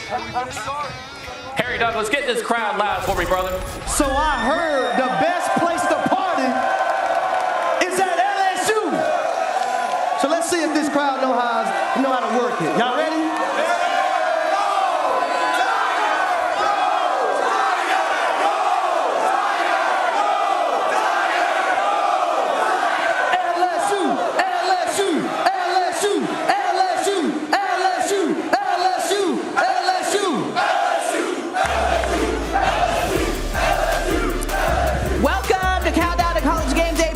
Harry Douglas, get this crowd loud for me, brother. So I heard the best place to party is at LSU. So let's see if this crowd know how to work it. Y'all ready?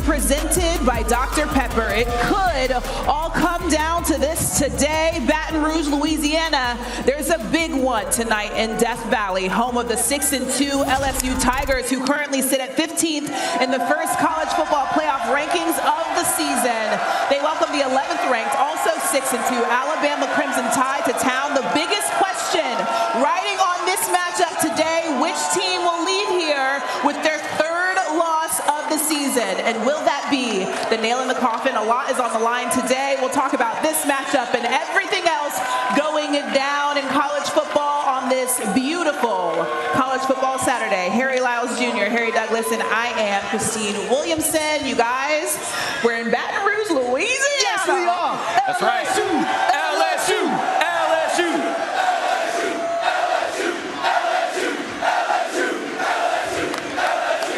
Presented by Dr. Pepper. It could all come down to this today. Baton Rouge, Louisiana. There's a big one tonight in Death Valley, home of the 6-2 LSU Tigers, who currently sit at 15th in the first college football playoff rankings of the season. They welcome the 11th ranked, also 6-2 Alabama Crimson Tide to town. The biggest question riding on this matchup today: which team will leave here with their third loss of the season? And will that be the nail in the coffin? A lot is on the line today. We'll talk about this matchup and everything else going down in college football on this beautiful college football Saturday. Harry Lyles Jr., Harry Douglas, and I am Christine Williamson. You guys, we're in Baton Rouge, Louisiana. Yes, we are. That's right. LSU, LSU, LSU.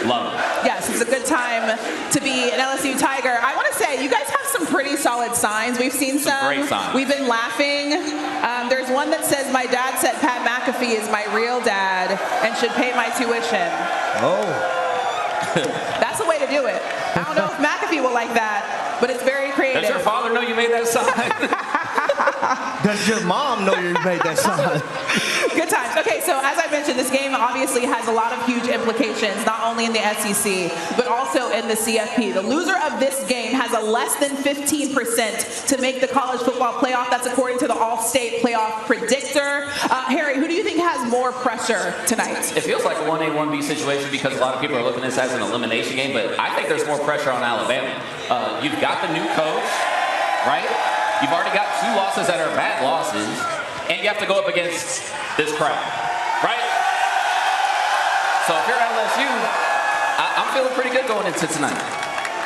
Love it. Yes, it's a good time to be an LSU Tiger. I want to say, you guys have some pretty solid signs. We've seen some. Great signs. We've been laughing. There's one that says, "My dad said Pat McAfee is my real dad and should pay my tuition." Oh. That's a way to do it. I don't know if McAfee will like that, but it's very creative. Does your father know you made that sign? Does your mom know you made that sign? Good times. Okay, so as I mentioned, this game obviously has a lot of huge implications, not only in the SEC, but also in the CFP. The loser of this game has a less than 15% to make the college football playoff. That's according to the All-State Playoff Predictor. Harry, who do you think has more pressure tonight? It feels like a 1A, 1B situation because a lot of people are looking at this as an elimination game, but I think there's more pressure on Alabama. You've got the new coach, right? You've already got 2 losses that are bad losses, and you have to go up against this crowd, right? So if you're LSU, I'm feeling pretty good going into tonight.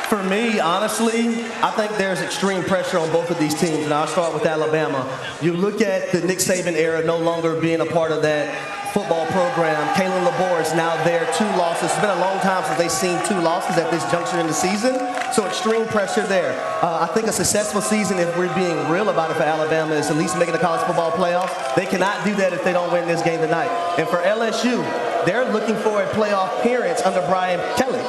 For me, honestly, I think there's extreme pressure on both of these teams, and I'll start with Alabama. You look at the Nick Saban era no longer being a part of that football program. Kalen LeBoer is now there, 2 losses. It's been a long time since they've seen 2 losses at this juncture in the season, so extreme pressure there. I think a successful season, if we're being real about it for Alabama, is at least making the college football playoff. They cannot do that if they don't win this game tonight. And for LSU, they're looking for a playoff appearance under Brian Kelly.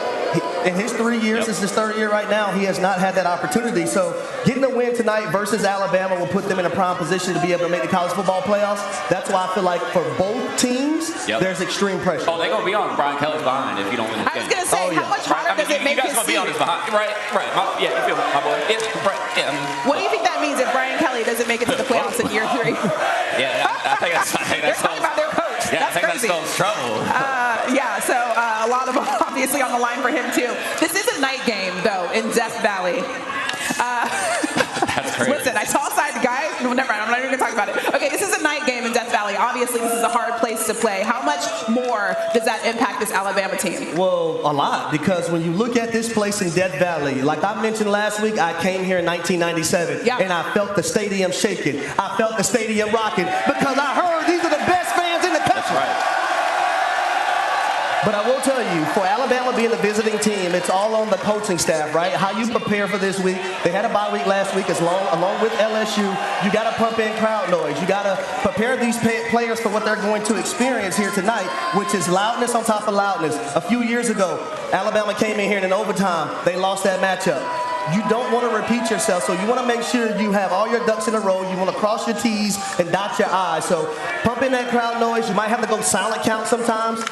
In his 3 years, it's his 3rd year right now, he has not had that opportunity. So getting a win tonight versus Alabama will put them in a prime position to be able to make the college football playoffs. That's why I feel like for both teams, there's extreme pressure. Oh, they're going to be on Brian Kelly's behind if you don't win this game. I was going to say, how much harder does it make his seat? You guys going to be on his behind, right? Yeah, you feel me, my boy. What do you think that means if Brian Kelly doesn't make it to the playoffs in year 3? Yeah, I think that's They're talking about their coach. Yeah, that's I think crazy. that spells trouble. So a lot of obviously on the line for him too. This is a night game though in Death Valley. That's crazy. Listen, I saw side guys. No, never mind. I'm not even gonna talk about it. Okay, this is a night game in Death Valley. Obviously, this is a hard place to play. How much more does that impact this Alabama team? Well, a lot, because when you look at this place in Death Valley, like I mentioned last week, I came here in 1997, and I felt the stadium shaking. I felt the stadium rocking because I heard these are the best fans in the country. That's right. But I will tell you, for Alabama being the visiting team, it's all on the coaching staff, right? How you prepare for this week. They had a bye week last week along with LSU. You got to pump in crowd noise. You got to prepare these players for what they're going to experience here tonight, which is loudness on top of loudness. A few years ago, Alabama came in here and in overtime, they lost that matchup. You don't want to repeat yourself, so you want to make sure you have all your ducks in a row. You want to cross your T's and dot your I's. So pump in that crowd noise. You might have to go silent count sometimes.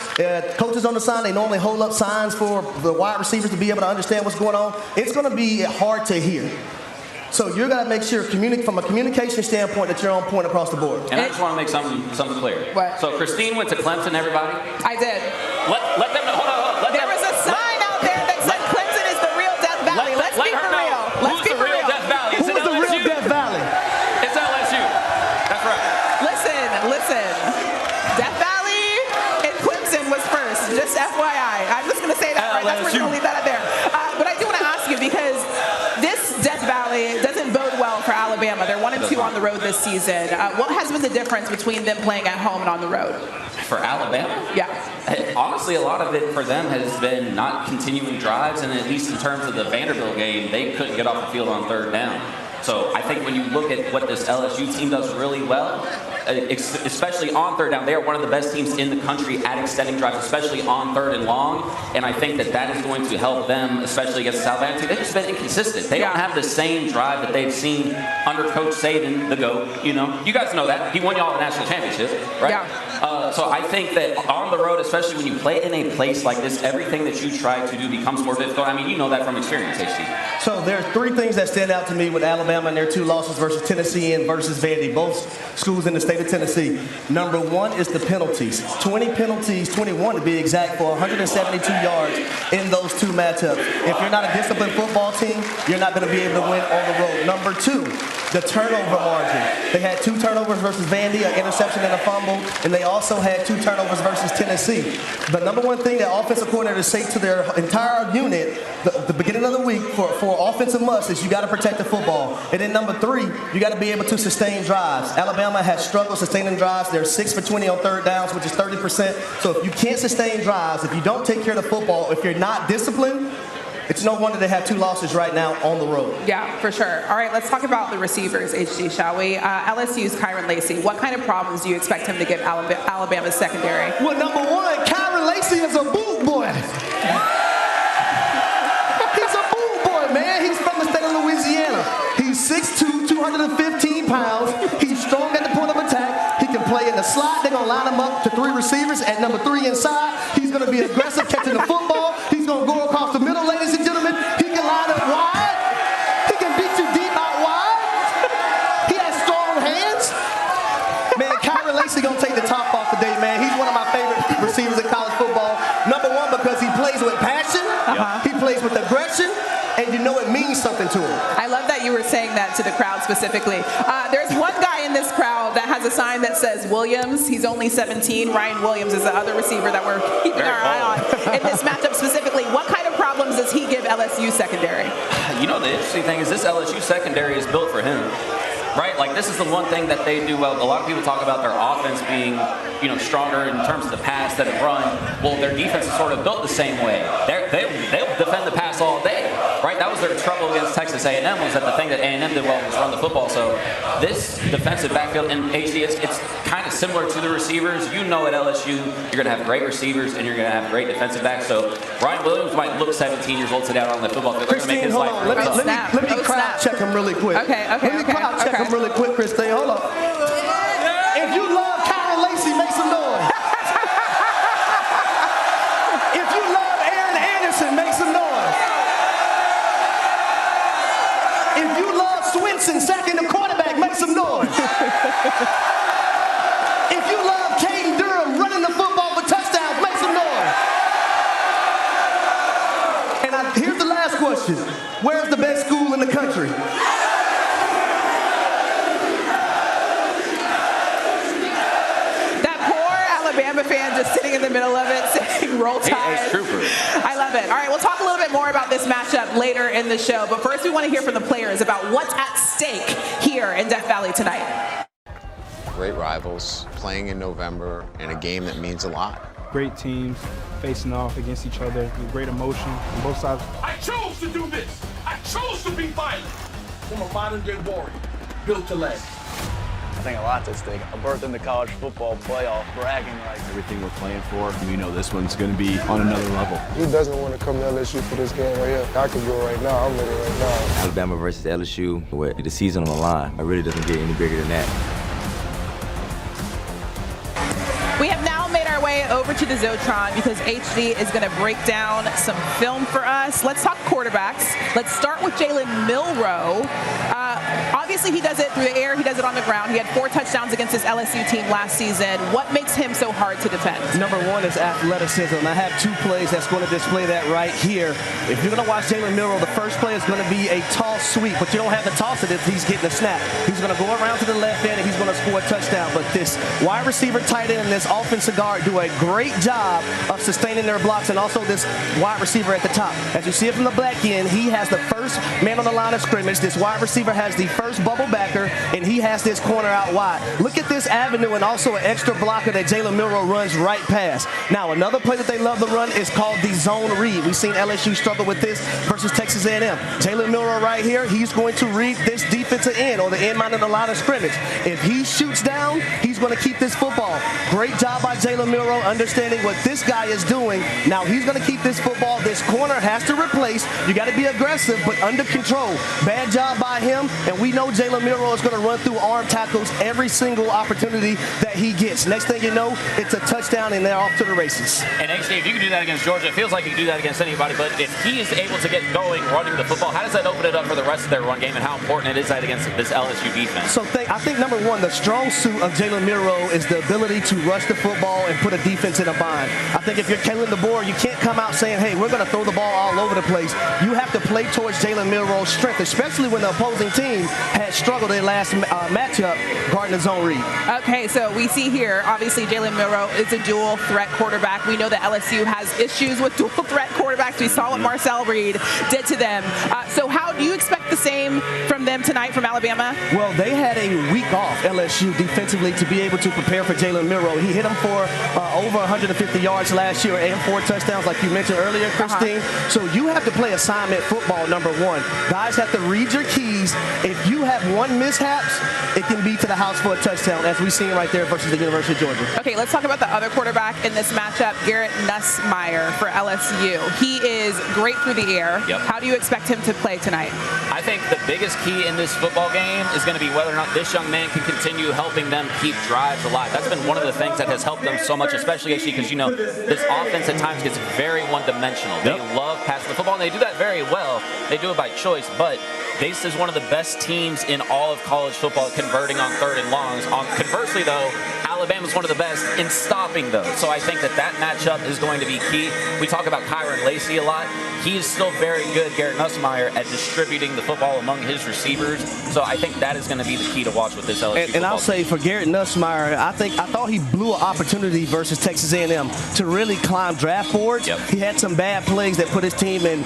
Coaches on the side, they normally hold up signs for the wide receivers to be able to understand what's going on. It's going to be hard to hear. So you're going to make sure, from a communication standpoint, that you're on point across the board. And I just want to make something clear. What? So Christine went to Clemson, everybody. I did. Let them know. Hold on. There was a sign out there that said Clemson is the real Death Valley. Let's be for real. Who's the real Death Valley? Who's the real Death Valley? It's LSU. That's right. Listen. Death Valley and Clemson was first. Just FYI. I'm just going to say that right. That's where we're going to leave that out there. But I do want to ask you, because this Death Valley doesn't bode well for Alabama. They're 1-2 on the road this season. What has been the difference between them playing at home and on the road? For Alabama? Yeah. Honestly, a lot of it for them has been not continuing drives, and at least in terms of the Vanderbilt game, they couldn't get off the field on third down. So I think when you look at what this LSU team does really well, especially on third down, they are one of the best teams in the country at extending drives, especially on third and long. And I think that is going to help them, especially against the Alabama team. They've just been inconsistent. They don't have the same drive that they've seen under Coach Saban, the GOAT. You know, you guys know that. He won y'all a national championship, right? Yeah. So I think that on the road, especially when you play in a place like this, everything that you try to do becomes more difficult. I mean, you know that from experience, HT. So there are three things that stand out to me with Alabama and their two losses versus Tennessee and versus Vandy, both schools in the state of Tennessee. Number one is the penalties. 20 penalties, 21 to be exact, for 172 yards in those two matchups. If you're not a disciplined football team, you're not going to be able to win on the road. Number two, the turnover margin. They had 2 turnovers versus Vandy, an interception and a fumble, and they also had 2 turnovers versus Tennessee. The number one thing that offensive coordinators say to their entire unit the beginning of the week for offensive must is you got to protect the football. And then number 3, you got to be able to sustain drives. Alabama has struggled sustaining drives. They're 6 for 20 on third downs, which is 30%. So if you can't sustain drives, if you don't take care of the football, if you're not disciplined, it's no wonder they have 2 losses right now on the road. Yeah, for sure. All right, let's talk about the receivers, HG, shall we? LSU's Kyron Lacey. What kind of problems do you expect him to give Alabama's secondary? Well, number one, Kyron Lacey is a boot boy. He's a boot boy, man. He's from the state of Louisiana. He's 6'2", 215 pounds. He's strong at the point of attack. He can play in the slot. They're going to line him up to 3 receivers. At number 3 inside, he's going to be aggressive catching the football. He's going to go across the middle, ladies and gentlemen. He can line up wide. He can beat you deep out wide. He has strong hands. Man, Kyron Lacey going to take the top off today, man. He's one of my favorite receivers in college football. Number one, because he plays with passion. He plays with aggression. And you know it means something to him. I love that you were saying that to the crowd specifically. There's one guy in this crowd that has a sign that says Williams. He's only 17. Ryan Williams is the other receiver that we're keeping our eye on in this matchup specifically. What kind of problems does he give LSU secondary? You know, the interesting thing is this LSU secondary is built for him. Right? Like, this is the one thing that they do well. A lot of people talk about their offense being, you know, stronger in terms of the pass than the run. Well, their defense is sort of built the same way. They'll defend the pass all day, right? That was their trouble against Texas A&M, was that the thing that A&M did well was run the football. So this defensive backfield, and HC, it's kind of similar to the receivers. You know, at LSU, you're going to have great receivers and you're going to have great defensive backs. So Ryan Williams might look 17 years old today out on the football field. Christine, hold on. Let me crowd check him really quick. Okay. Let me crowd check him really quick, Christine. Hold on. If you love Kyron Lacey, make some noise. If you love Aaron Anderson, make some noise. If you love Swinson sacking the quarterback, make some noise. If you love Caden Durham running the football for touchdowns, make some noise. And here's the last question. Where's the best school in the country? Alabama fan just sitting in the middle of it saying roll tide. I love it. All right, we'll talk a little bit more about this matchup later in the show, but first we want to hear from the players about what's at stake here in Death Valley tonight. Great rivals playing in November in a game that means a lot. Great teams facing off against each other with great emotion on both sides. I chose to do this. I chose to be violent. I'm a modern-day warrior, built to last. I think a lot's at stake. A berth in the college football playoff, bragging rights. Everything we're playing for, we know this one's going to be on another level. Who doesn't want to come to LSU for this game right here? I could go right now. I'm ready right now. Alabama versus LSU with the season on the line. It really doesn't get any bigger than that. We have now made our way over to the Zotron because HD is going to break down some film for us. Let's talk quarterbacks. Let's start with Jalen Milroe. Obviously, he does it through the air. He does it on the ground. He had 4 touchdowns against his LSU team last season. What makes him so hard to defend? Number one is athleticism. I have 2 plays that's going to display that right here. If you're going to watch Jalen Milroe, the first play is going to be a toss sweep, but you don't have to toss it if he's getting a snap. He's going to go around to the left end, and he's going to score a touchdown. But this wide receiver, tight end, and this offensive guard do a great job of sustaining their blocks, and also this wide receiver at the top. As you see it from the black end, he has the first man on the line of scrimmage. This wide receiver has the first bubble backer, and he has this corner out wide. Look at this avenue and also an extra blocker that Jalen Milroe runs right past. Now, another play that they love to run is called the zone read. We've seen LSU struggle with this versus Texas A&M. Jalen Milroe right here, he's going to read this defensive end or the end man on the line of scrimmage. If he shoots down, he's going to keep this football. Great job by Jalen Milroe understanding what this guy is doing. Now, he's going to keep this football. This corner has to replace. You got to be aggressive, but under control. Bad job by him, and we know Jalen Milroe is going to run through arm tackles every single opportunity that he gets. Next thing you know, it's a touchdown, and they're off to the races. And HD, if you can do that against Georgia, it feels like you can do that against anybody, but if he is able to get going running the football, how does that open it up for the rest of their run game, and how important it is that against this LSU defense? So I think, number one, the strong suit of Jalen Milroe is the ability to rush the football and put a defense in a bind. I think if you're Kalen DeBoer, you can't come out saying, hey, we're going to throw the ball all over the place. You have to play towards Jalen Milroe's strength, especially when the opposing team had struggled in last matchup guarding the zone read. Okay, so we see here, obviously, Jalen Milroe is a dual threat quarterback. We know that LSU has issues with dual threat quarterbacks. We saw what Marcel Reed did to them. So how do you expect the same from them tonight from Alabama? Well, they had a week off, LSU, defensively to be able to prepare for Jalen Milroe. He hit them for over 150 yards last year and 4 touchdowns, like you mentioned earlier, Christine. So you have to play assignment football, number one. Guys have to read your keys. If you have one mishaps, it can be to the house for a touchdown, as we've seen right there versus the University of Georgia. Okay, let's talk about the other quarterback in this matchup, Garrett Nussmeier for LSU. He is great through the air. Yep. How do you expect him to play tonight? I think the biggest key in this football game is going to be whether or not this young man can continue helping them keep drives alive. That's been one of the things that has helped them so much, especially actually because, you know, this offense at times gets very one-dimensional. They love passing the football, and they do that very well. They do it by choice, but this is one of the best teams in all of college football at converting on 3rd and longs. Conversely, though, Alabama's one of the best in stopping those. So I think that matchup is going to be key. We talk about Kyron Lacey a lot. He is still very good, Garrett Nussmeier, at distributing the football among his receivers. So I think that is going to be the key to watch with this LSU And I'll say for Garrett Nussmeier, I thought he blew an opportunity versus Texas A&M to really climb draft boards. Yep. He had some bad plays that put his team in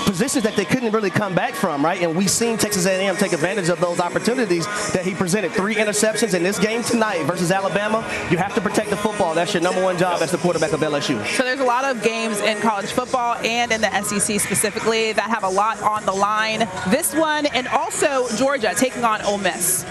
positions that they couldn't really come back from, right? And we've seen Texas A&M take advantage of those opportunities that he presented. 3 interceptions in this game tonight versus Alabama. You have to protect the football. That's your number one job as the quarterback of LSU. So there's a lot of games in college football and in the SEC specifically that have a lot on the line. This one, and also Georgia taking on Ole Miss.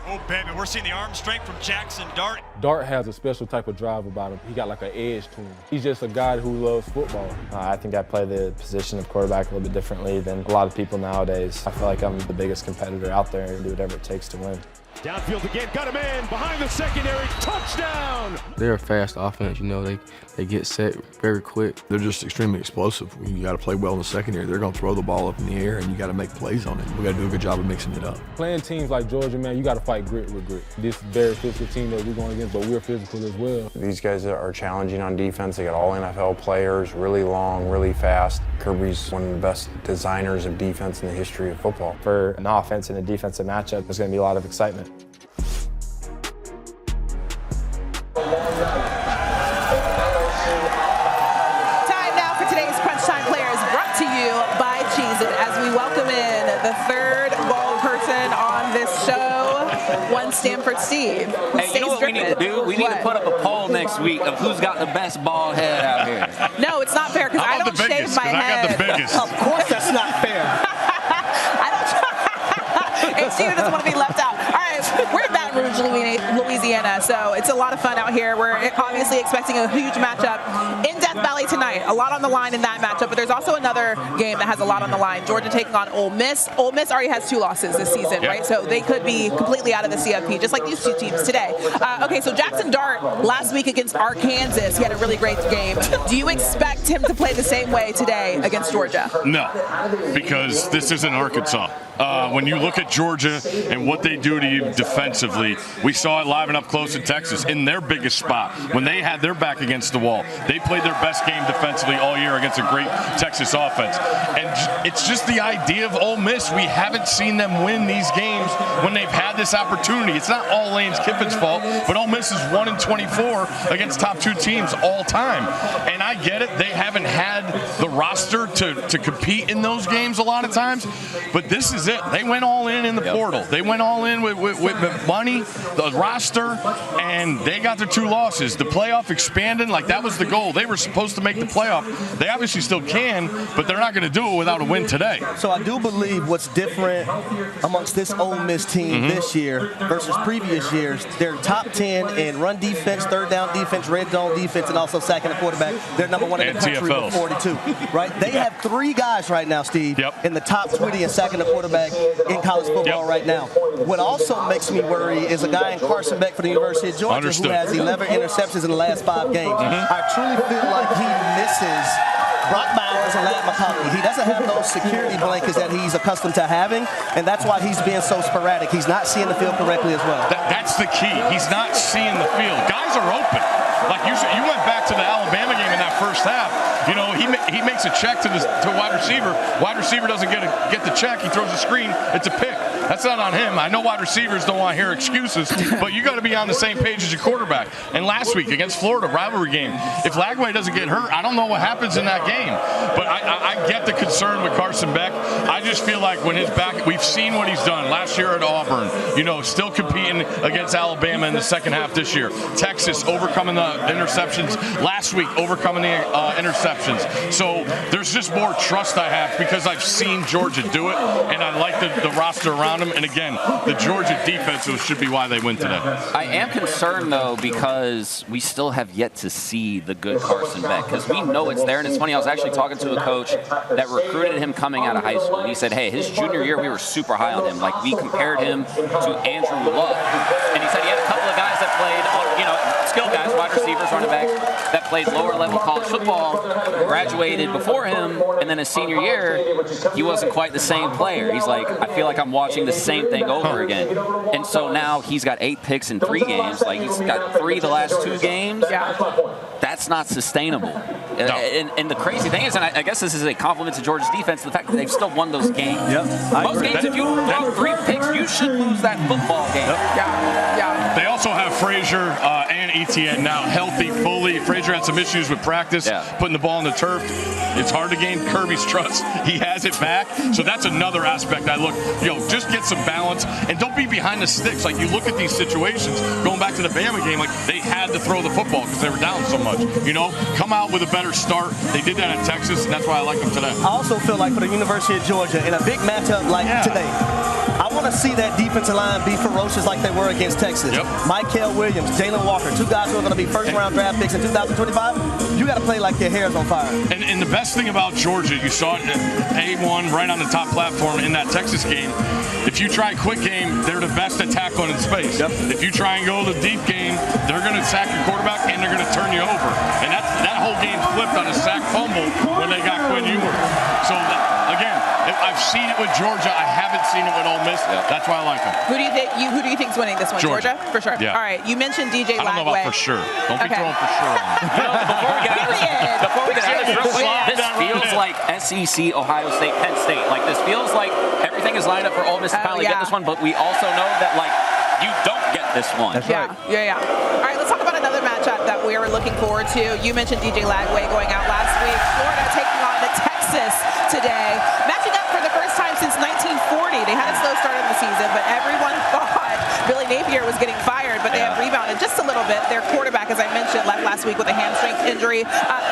Oh, baby, we're seeing the arm strength from Jaxson Dart. Dart has a special type of drive about him. He got like an edge to him. He's just a guy who loves football. I think I play the position of quarterback a little bit differently than a lot of people nowadays. I feel like I'm the biggest competitor out there and do whatever it takes to win. Downfield again, got a man behind the secondary, touchdown! They're a fast offense, you know, they get set very quick. They're just extremely explosive. You got to play well in the secondary. They're going to throw the ball up in the air, and you got to make plays on it. We got to do a good job of mixing it up. Playing teams like Georgia, man, you got to fight grit with grit. This very physical team that we're going against, but we're physical as well. These guys are challenging on defense. They got all NFL players, really long, really fast. Kirby's one of the best designers of defense in the history of football. For an offense and a defensive matchup, there's going to be a lot of excitement. Time now for today's Crunch Time Players, brought to you by Cheez-It, as we welcome in the third bald person on this show, one Stanford Steve. Hey, you know what we need to do? We need to put up a poll next week of who's got the best bald head out here. No, it's not fair, because I don't shave my head. I got the biggest. Of course that's not fair. And Steven doesn't want to be left out. All right, we're in Baton Rouge, Louisiana, so it's a lot of fun out here. We're obviously expecting a huge matchup in Death Valley tonight. A lot on the line in that matchup, but there's also another game that has a lot on the line. Georgia taking on Ole Miss. Ole Miss already has 2 losses this season, right? So they could be completely out of the CFP, just like these 2 teams today. Okay, so Jaxson Dart last week against Arkansas, he had a really great game. Do you expect him to play the same way today against Georgia? No, because this isn't Arkansas. When you look at Georgia and what they do to you defensively, we saw it live and up close in Texas in their biggest spot. When they had their back against the wall, they played their best game defensively all year against a great Texas offense. And it's just the idea of Ole Miss. We haven't seen them win these games when they've had this opportunity. It's not all Lane Kiffin's fault, but Ole Miss is 1-24 against top 2 teams all time. And I get it. They haven't had the roster to compete in those games a lot of times, but this is it. They went all in the portal. They went all in with money, the roster, and they got their 2 losses. The playoff expanded, like that was the goal. They were supposed to make the playoff. They obviously still can, but they're not going to do it without a win today. So I do believe what's different amongst this Ole Miss team this year versus previous years, they're top 10 in run defense, third down defense, red zone defense, and also sacking the quarterback. They're number 1 in the country with 42. Right? They have 3 guys right now, Steve, in the top 20 in sacking the quarterback in college football right now. What also makes me worry is a guy in Carson Beck for the University of Georgia who has 11 interceptions in the last 5 games. I truly feel like he misses Brock Bowers and Lad McCollum. He doesn't have those security blankets that he's accustomed to having, and that's why he's being so sporadic. He's not seeing the field correctly as well. That's the key. He's not seeing the field. Guys are open. Like you went back to the Alabama game in that first half. You know, he makes a check to wide receiver. Wide receiver doesn't get the check. He throws a screen. It's a pick. That's not on him. I know wide receivers don't want to hear excuses, but you got to be on the same page as your quarterback. And last week against Florida, rivalry game, if Lagway doesn't get hurt, I don't know what happens in that game. But I get the concern with Carson Beck. I just feel like when his back, we've seen what he's done last year at Auburn. You know, still competing against Alabama in the second half this year. Texas overcoming the interceptions last week, overcoming the interceptions. So there's just more trust I have because I've seen Georgia do it, and I like the roster around them. And again, the Georgia defense should be why they win today. I am concerned, though, because we still have yet to see the good Carson Beck, because we know it's there. And it's funny, I was actually talking to a coach that recruited him coming out of high school. And he said, hey, his junior year, we were super high on him. Like, we compared him to Andrew Luck. And he said he had a couple of guys that played, skill guys, wide receivers, running backs, that played lower-level college football, graduated before him, and then his senior year, he wasn't quite the same player. He's like, I feel like I'm watching the same thing over again. And so now he's got 8 picks in 3 games. Like, he's got 3 the last 2 games. That's not sustainable. No. And the crazy thing is, and I guess this is a compliment to Georgia's defense, the fact that they've still won those games. Most games, if you throw 3 picks, you should lose that football game. They also have Frazier and Etienne now healthy fully. Frazier had some issues with practice, putting the ball on the turf. It's hard to gain Kirby's trust. He has it back. So that's another aspect I look, just get some balance and don't be behind the sticks. Like, you look at these situations, going back to the Bama game, like they had to throw the football because they were down so much. Come out with a better start. They did that in Texas, and that's why I like them today. I also feel like for the University of Georgia, in a big matchup like today, I want to see that defensive line be ferocious like they were against Texas. Michael Williams, Jalen Walker, 2 guys who are going to be first-round draft picks in 2025. You got to play like your hair's on fire. And the best thing about Georgia, you saw it at A1 right on the top platform in that Texas game. If you try quick game, they're the best at tackling in space. If you try and go the deep game, they're going to sack your quarterback and they're going to turn you over. And that whole game flipped on a sack fumble when they got Quinn Ewers. So again, I've seen it with Georgia. I haven't seen it with Ole Miss. That's why I like them. Who do you think is winning this one? Georgia? For sure. Yeah. All right. You mentioned DJ Lagway. I don't know about for sure. Don't be throwing for sure on me. Before we get out of this real quick, this feels like SEC, Ohio State, Penn State. Like, this feels like everything is lined up for Ole Miss to finally get this one, but we also know that, like, you don't get this one. That's right. Yeah. All right, let's talk about another matchup that we are looking forward to. You mentioned DJ Lagway going out last week. Florida taking on Texas today. Matching up for the first time since 1940. They had a slow start in the season, but everyone thought Billy Napier was getting fired, but they have rebounded just a little bit. Their quarterback, as I mentioned, left last week with a hamstring injury,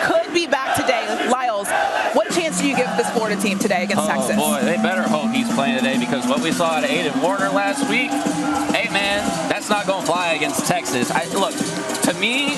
could be back today. Lyles, what chance do you give this Florida team today against Texas? Oh, boy, they better hope he's playing today, because what we saw at Aiden Warner last week, hey, man, that's not going to fly against Texas. Look, to me,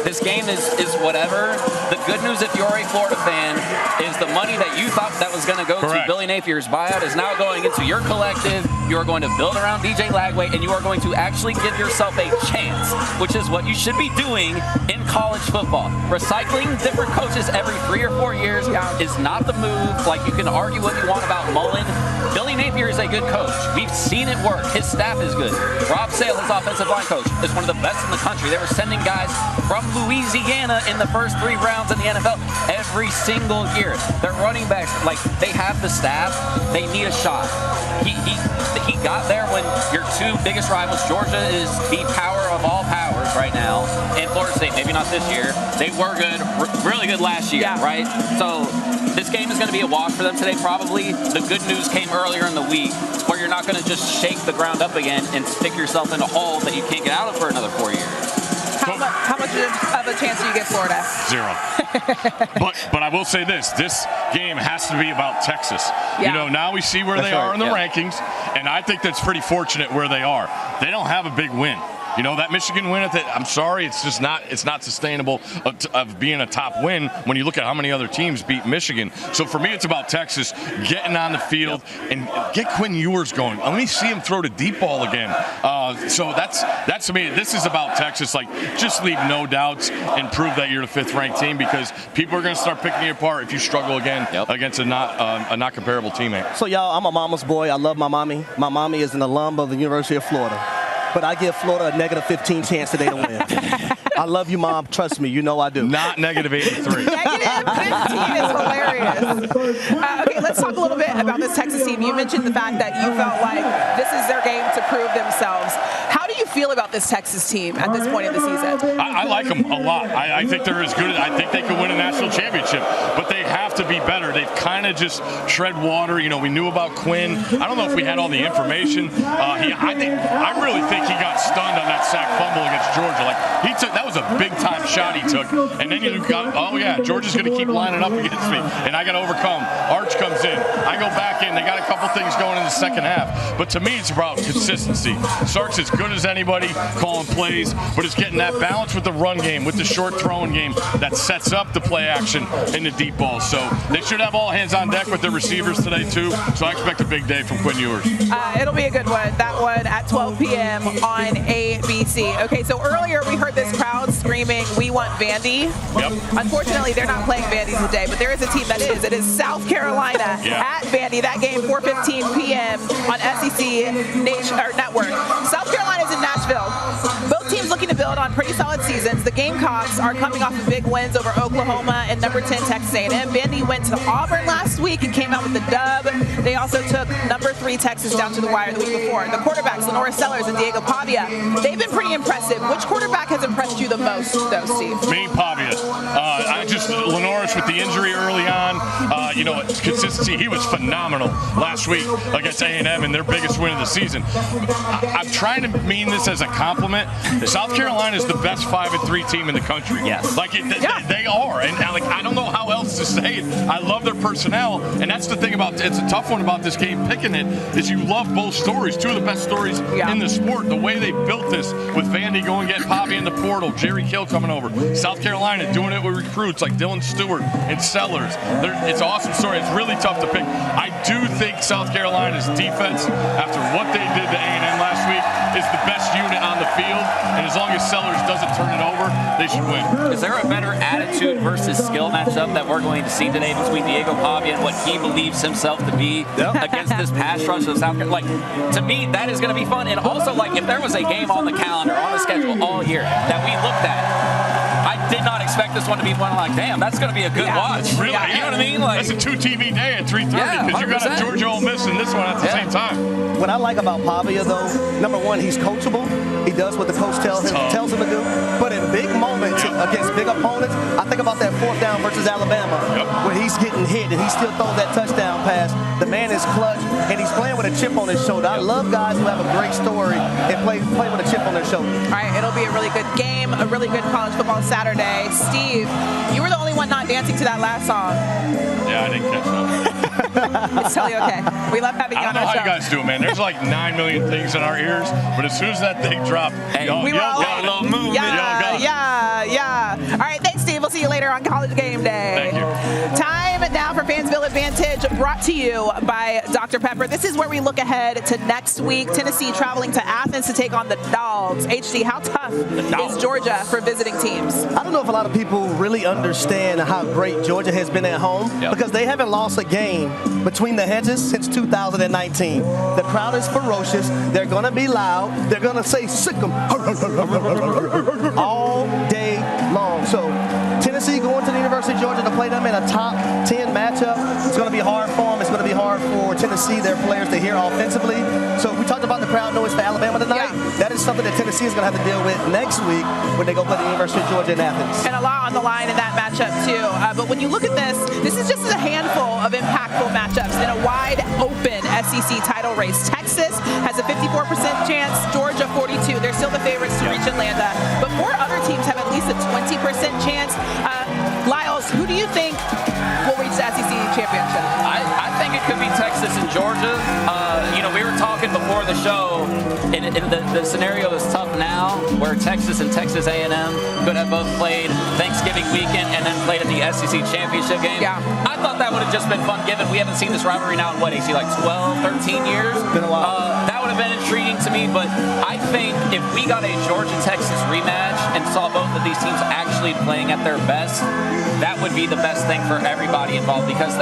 this game is whatever. The good news, if you're a Florida fan, is the money that you thought that was was going to go to Billy Napier's buyout is now going into your collective. You are going to build around DJ Lagway, and you are going to actually give yourself a chance, which is what you should be doing in college football. Recycling different coaches every 3 or 4 years is not the move. Like, you can argue what you want about Mullen. Billy Napier is a good coach. We've seen it work. His staff is good. Rob Sale, his offensive line coach, is one of the best in the country. They were sending guys from Louisiana in the first 3 rounds in the NFL every single year. Their running backs, like, they have the staff. They need a shot. He got there when your 2 biggest rivals, Georgia is the power of all powers right now, and Florida State, maybe not this year. They were good, really good last year, right? So this game is going to be a wash for them today, probably. The good news came earlier in the week, where you're not going to just shake the ground up again and stick yourself in a hole that you can't get out of for another 4 years. How much of a chance do you give Florida? 0. but I will say this game has to be about Texas. You know, now we see where they are in the rankings, and I think that's pretty fortunate where they are. They don't have a big win. You know, that Michigan win, I'm sorry, it's just not sustainable of being a top win when you look at how many other teams beat Michigan. So for me, it's about Texas getting on the field and get Quinn Ewers going. Let me see him throw the deep ball again. So that's to me, this is about Texas. Like, just leave no doubts and prove that you're the 5th ranked team, because people are going to start picking you apart if you struggle again against a not comparable teammate. So, y'all, I'm a mama's boy. I love my mommy. My mommy is an alum of the University of Florida. But I give Florida a negative 15 chance today to win. I love you, Mom. Trust me. You know I do. Not negative 83. Negative 15 is hilarious. Okay, let's talk a little bit about this Texas team. You mentioned the fact that you felt like this is their game to prove themselves. How do you feel about this Texas team at this point in the season? I like them a lot. I think they're as good. I think they could win a national championship, but they have to be better. They've kind of just tread water. You know, we knew about Quinn. I don't know if we had all the information. I really think he got stunned on that sack fumble against Georgia. Like, that was a big time shot he took. And then you got, oh yeah, Georgia's going to keep lining up against me, and I got to overcome. Arch comes in. I go back in. They got a couple things going in the second half. But to me, it's about consistency. Sark's as good as anybody calling plays, but it's getting that balance with the run game, with the short throwing game that sets up the play action in the deep ball. So they should have all hands on deck with their receivers today too. So I expect a big day from Quinn Ewers. It'll be a good one. That one at 12 p.m. on ABC. Okay, so earlier we heard this crowd screaming, "We want Vandy." Yep. Unfortunately, they're not playing Vandy today, but there is a team that is. It is South Carolina at Vandy. That game 4:15 p.m. on SEC Network. South Carolina's in Nashville. Both teams looking to build on pretty solid seasons. The Gamecocks are coming off of big wins over Oklahoma and number 10 Texas A&M. Vandy went to Auburn last week and came out with the dub. They also took number 3 Texas down to the wire the week before. The quarterbacks, Lenora Sellers and Diego Pavia, they've been pretty impressive. Which quarterback has impressed you the most, though, Steve? Me, Pavia. Lenoris with the injury early on. Consistency. He was phenomenal last week against A&M in their biggest win of the season. I'm trying to mean this as a compliment. South Carolina is the best 5-3 team in the country. Yes. They are. And I don't know how else to say it. I love their personnel. And that's the thing it's a tough one about this game, picking it, is you love both stories. 2 of the best stories in the sport. The way they built this with Vandy going get Pavia in the portal, Jerry Kill coming over. South Carolina doing it with recruits like Dylan Stewart and Sellers. It's an awesome story. It's really tough to pick. I do think South Carolina's defense, after what they did to A&M last week, is the best unit on the field. And as long as Sellers doesn't turn it over, they should win. Is there a better attitude versus skill matchup that we're going to see today between Diego Pavia and what he believes himself to be against this pass rush of South Carolina? Like, to me, that is going to be fun. And also, like, if there was a game on the calendar, on the schedule all year that we looked at, I did not expect this one to be one like, damn, that's going to be a good watch. Really? You know what I mean? Like, that's a 2 TV day at 3:30 because you got a Georgia Ole Miss and this one at the same time. What I like about Pavia, though, number one, he's coachable. He does what the coach tells him to do. But in big moments against big opponents, I think about that 4th down versus Alabama, where he's getting hit and he still throws that touchdown pass. The man is clutch, and he's playing with a chip on his shoulder. I love guys who have a great story and play with a chip on their shoulder. All right, it'll be a really good game, a really good college football Saturday. Steve, you were the only one not dancing to that last song. Yeah, I didn't catch that. It's totally okay. We love having you on our show. I don't know how you guys do it, man. There's like 9 million things in our ears, but as soon as that thing dropped, y'all got a little movement. Yeah. All right, thanks, Steve. We'll see you later on College Game Day. Thank you. Time now for Fansville Advantage brought to you by Dr. Pepper. This is where we look ahead to next week. Tennessee traveling to Athens to take on the Dogs. HD, how tough is Georgia for visiting teams? I don't know if a lot of people really understand how great Georgia has been at home because they haven't lost a game between the hedges since 2019. The crowd is ferocious. They're going to be loud. They're going to say sick 'em all day long. So Tennessee going to the University of Georgia to play them in a top 10 matchup. It's going to be hard for them. It's going to be hard for Tennessee, their players, to hear offensively. So we talked about the crowd noise for Alabama tonight. That is something that Tennessee is going to have to deal with next week when they go play the University of Georgia in Athens. And a lot on the line in that matchup, too. But when you look at this is just a handful of impactful matchups in a wide open SEC title race. Texas has a 54% chance, Georgia 42. They're still the favorites to reach Atlanta. But 4 other teams have at least a 20% chance. Lyles, who do you think will reach the SEC championship? I think it could be Texas and Georgia. We were talking before the show, and the scenario is tough now, where Texas and Texas A&M could have both played Thanksgiving weekend and then played in the SEC championship game. Yeah. I thought that would have just been fun, given we haven't seen this rivalry now in, AC, like 12, 13 years? Been a while. That would have been intriguing to me, but I think if we got a Georgia-Texas rematch and saw both of these teams actually playing at their best, that would be the best thing for everybody involved, because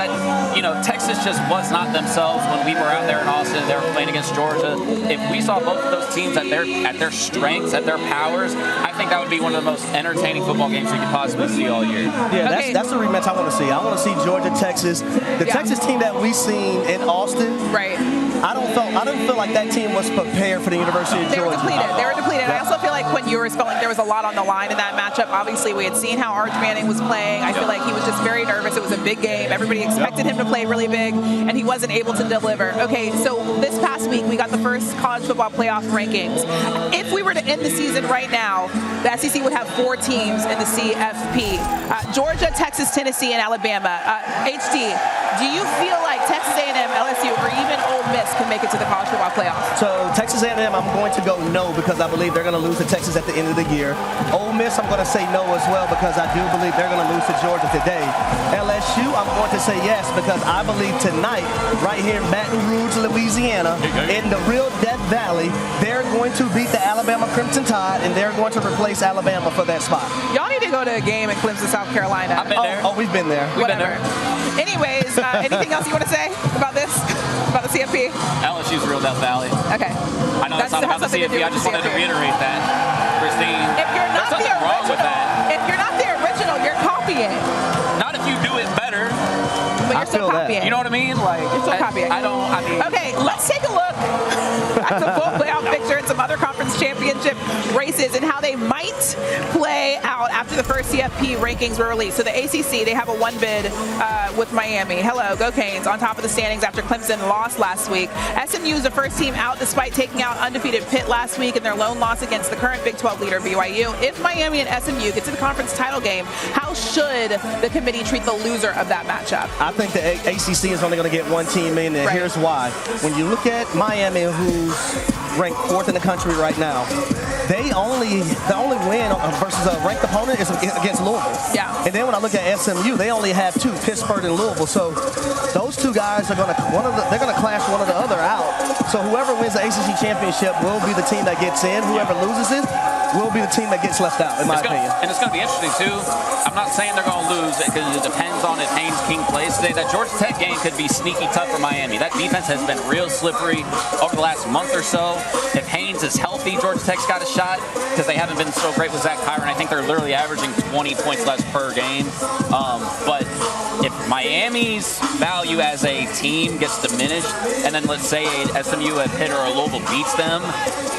Texas just was not themselves when we were out there in Austin. They were playing against Georgia. If we saw both of those teams at their strengths, at their powers, I think that would be one of the most entertaining football games we could possibly see all year. Yeah, that's the rematch I want to see. I want to see Georgia, Texas. The Texas team that we seen in Austin. Right. I don't feel like that team was prepared for the University of Georgia. They were depleted. I also feel like when you were spelling, there was a lot on the line in that matchup. Obviously, we had seen how Arch Manning was playing. I feel like he was just very nervous. It was a big game. Everybody expected him to play really big, and he wasn't able to deliver. Okay, so this past week, we got the first college football playoff rankings. If we were to end the season right now, the SEC would have 4 teams in the CFP. Georgia, Texas, Tennessee, and Alabama. HD, do you feel like Texas A&M, LSU, or even Ole Miss can make it to the college football playoffs? So Texas A&M, I'm going to go no, because I believe they're going to lose to Texas at the end of the year. Ole Miss, I'm going to say no as well, because I do believe they're going to lose to Georgia today. LSU, I'm going to say yes, because I believe tonight, right here in Baton Rouge, Louisiana, in the real Death Valley, they're going to beat the Alabama Crimson Tide, and they're going to replace Alabama for that spot. Y'all need to go to a game in Clemson, South Carolina. I've been there. Oh, we've been there. Whatever. Anyways, anything else you want to say about this? About the CFP? LSU's real Death Valley. Okay. I know that's not about the CFP. I just wanted to reiterate that. Christine, if you're not there's nothing wrong with that. If you're not the original, you're copying. Not if you do it better. But you're still copying. You know what I mean? Like, you're still copying. Okay, let's take a look at the full playoff picture and some other conference championship races and how they might play out after the first CFP rankings were released. So the ACC, they have a 1 bid with Miami. Hello, go Canes, on top of the standings after Clemson lost last week. SMU is the first team out despite taking out undefeated Pitt last week in their lone loss against the current Big 12 leader BYU. If Miami and SMU get to the conference title game, how should the committee treat the loser of that matchup? I think the ACC is only going to get 1 team in, and here's why. When you look at Miami, who's ranked 4th in the country right now, the only win versus a ranked opponent is against Louisville. Yeah. And then when I look at SMU, they only have 2, Pittsburgh and Louisville. So those 2 guys are going to clash one of the other out. So whoever wins the ACC championship will be the team that gets in. Whoever loses it will be the team that gets left out, in my opinion. And it's going to be interesting, too. I'm not saying they're going to lose because it depends on if Haynes King plays today. That Georgia Tech game could be sneaky tough for Miami. That defense has been real slippery over the last month or so. If Haynes is healthy, Georgia Tech's got a shot because they haven't been so great with Zach Kyron. I think they're literally averaging 20 points less per game. But if Miami's value as a team gets diminished, and then let's say SMU at Pitt or a Louisville beats them,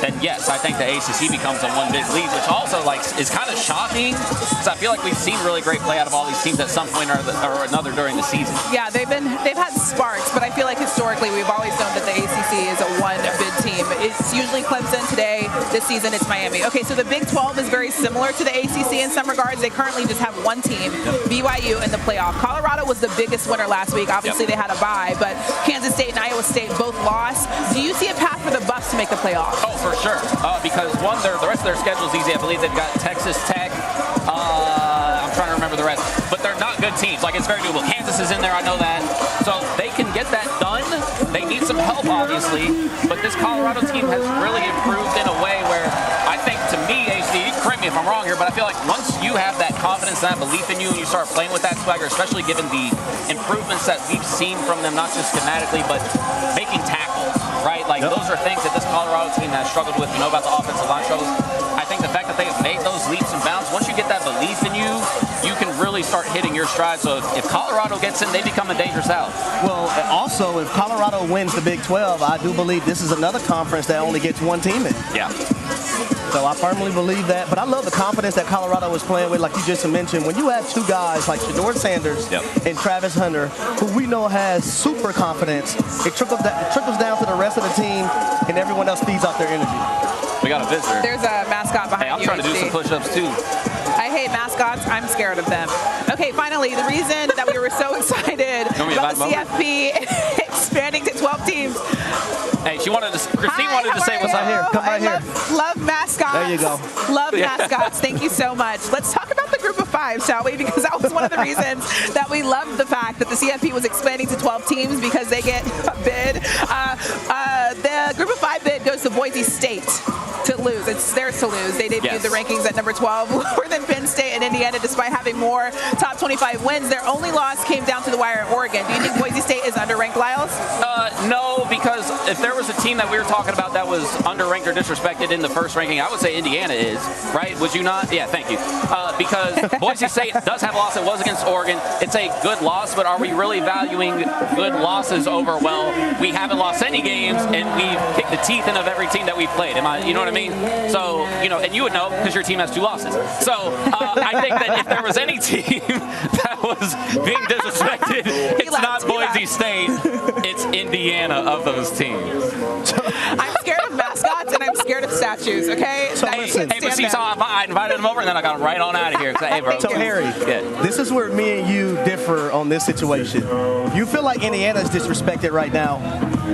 then yes, I think the ACC becomes a 1 big lead, which also is kind of shocking because I feel like we've seen really great play out of all these teams at some point or another during the season. Yeah, they've had sparks, but I feel like historically we've always known that the ACC is a 1 bid team. It's usually Clemson. Today, this season, it's Miami. Okay, so the Big 12 is very similar to the ACC in some regards. They currently just have 1 team, BYU, in the playoff. Colorado was the biggest winner last week. Obviously, they had a bye, but Kansas State and Iowa State both lost. Do you see a path for the Buffs to make the playoffs? Oh, for sure. Because one, the rest of their schedule is easy. I believe they've got Texas Tech. I'm trying to remember the rest, but they're not good teams. Like, it's very doable. Kansas is in there, I know that. So they can get that done. They need some help, obviously, but this Colorado team has really improved in a way where I think, to me, HD, correct me if I'm wrong here, but I feel like once you have that confidence and that belief in you and you start playing with that swagger, especially given the improvements that we've seen from them, not just schematically, but making tackles, right? Like, those are things that this Colorado team has struggled with. You know about the offensive line struggles. I think the fact that they've made those leaps and bounds, once you get that belief in you, you can really start hitting your stride. So if Colorado gets in, they become a dangerous house. Well, also, if Colorado wins the Big 12, I do believe this is another conference that only gets one team in. Yeah. So I firmly believe that. But I love the confidence that Colorado is playing with, like you just mentioned. When you have two guys like Shedeur Sanders and Travis Hunter, who we know has super confidence, it trickles down to the rest of the team, and everyone else feeds off their energy. We got a visitor. There's a mascot behind you. I'm trying to do some push-ups, too. I hate mascots. I'm scared of them. Okay, finally, the reason that we were so excited about the CFP expanding to 12 teams. Hey, Christine wanted to say what's up here. Come right here. Love mascots. There you go. Love mascots. Thank you so much. Let's talk about the group of five, shall we? Because that was one of the reasons that we loved the fact that the CFP was expanding to 12 teams, because they get a bid. The group of five bid goes to Boise State to lose. It's theirs to lose. They debuted the rankings at number 12, lower than Penn State and Indiana, despite having more top 25 wins. Their only loss came down to the wire at Oregon. Do you think Boise State is underranked, Lyles? No, because if there was a team that we were talking about that was underranked or disrespected in the first ranking, I would say Indiana is, right? Would you not? Yeah, thank you. Because Boise State does have a loss. It was against Oregon. It's a good loss, but are we really valuing good losses over, well, we haven't lost any games and we've kicked the teeth in of every team that we've played? You know what I mean? So, and you would know because your team has 2 losses. So I think that if there was any team that was being disrespected, it's not Boise State, it's Indiana of those teams. I'm scared of mascots and I'm scared of statues, okay? So listen. Hey, but see, so I invited him over and then I got him right on out of here. Hey, bro. So, Harry, this is where me and you differ on this situation. You feel like Indiana is disrespected right now.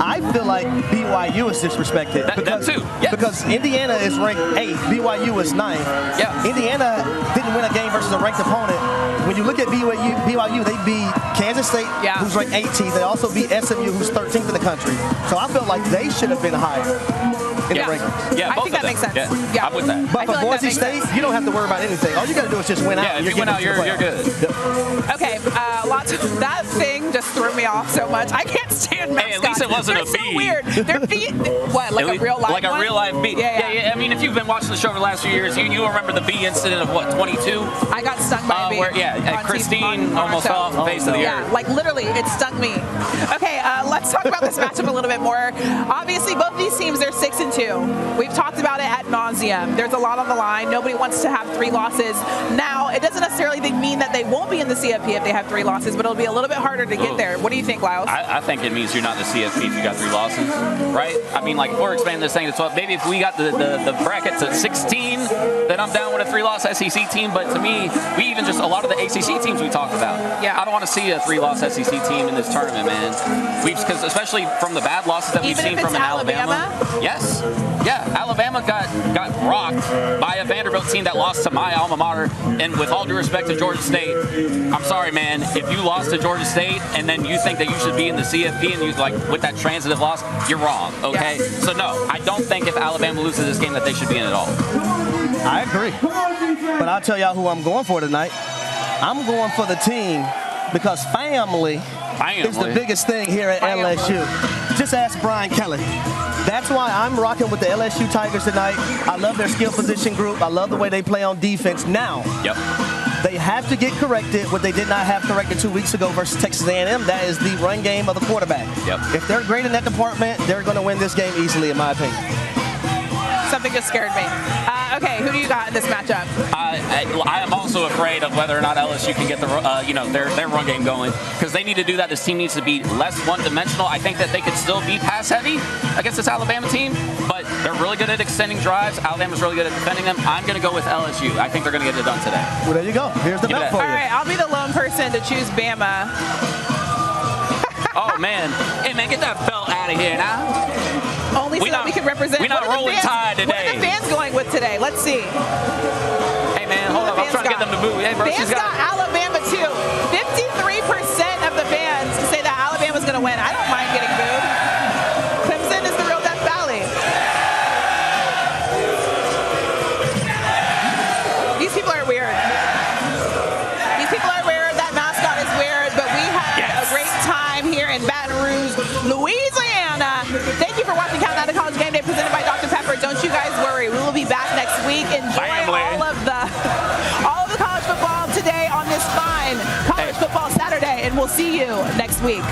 I feel like BYU is disrespected. That too. Yes. Because Indiana is ranked 8th, BYU is 9th. Yeah. Indiana didn't win a game versus a ranked opponent. When you look at BYU, they beat Kansas State, who's ranked 18th. They also beat SMU, who's 13th in the country. So I feel like they should have been higher in the rankings. Yeah, I think that makes sense. Yeah, I'm with that. But for Boise State, you don't have to worry about anything. All you got to do is just win out. Yeah, if you win out, you're good. Okay, that thing just threw me off so much. I can't stand mascots. Hey, at least it wasn't a bee. So weird. Their feet, what, like a real life Like a real life bee. Yeah. I mean, if you've been watching the show for the last few years, you remember the bee incident of, what, 22? I got stung by a bee. Where, Christine almost fell off the face of the earth. Yeah, like literally, it stung me. Okay, let's talk about this matchup a little bit more. Obviously, both these teams, they're 6-2. We've talked about it ad nauseum. There's a lot on the line. Nobody wants to have 3 losses. Now, it doesn't necessarily mean that they won't be in the CFP if they have 3 losses, but it'll be a little bit harder to get there. What do you think, Lyles? I think it means you're not in the CFP if you got 3 losses, right? I mean, like, if we're expanding this thing to 12, maybe if we got the brackets at 16, then I'm down with a 3-loss SEC team. But to me, a lot of the ACC teams we talked about. Yeah, I don't want to see a 3-loss SEC team in this tournament, man. Because especially from the bad losses that we've seen from Alabama. Yes. Yeah, Alabama got rocked by a Vanderbilt team that lost to my alma mater. And with all due respect to Georgia State, I'm sorry, man. If you lost to Georgia State and then you think that you should be in the CFP and you with that transitive loss, you're wrong. Okay. Yeah. So no, I don't think if Alabama loses this game that they should be in at all. I agree. But I'll tell y'all who I'm going for tonight. I'm going for the team because family is the biggest thing here at LSU. Just ask Brian Kelly. That's why I'm rocking with the LSU Tigers tonight. I love their skill position group. I love the way they play on defense. Now, they have to get corrected what they did not have corrected 2 weeks ago versus Texas A&M. That is the run game of the quarterback. If they're great in that department, they're going to win this game easily, in my opinion. Something just scared me. Okay, who do you got in this matchup? I am also afraid of whether or not LSU can get their run game going because they need to do that. This team needs to be less one-dimensional. I think that they could still be pass-heavy against this Alabama team, but they're really good at extending drives. Alabama's really good at defending them. I'm going to go with LSU. I think they're going to get it done today. Well, there you go. Here's the belt for you. All right, I'll be the lone person to choose Bama. Oh, man. Hey, man, get that belt out of here now. Only so that we can represent. We're not rolling Tide today. What are the fans going with today? Let's see. Hey, man, hold up. I'm trying to get them to move. Hey, bro, fans got Alabama, too. 53% of the are weird. These people are weird. That mascot is weird. But we had a great time here in Baton Rouge, Louisiana. Thank you for watching Countdown to College Game Day presented by Dr. Pepper. Don't you guys worry. We will be back next week. Enjoy all of the college football today on this fine College Football Saturday. And we'll see you next week.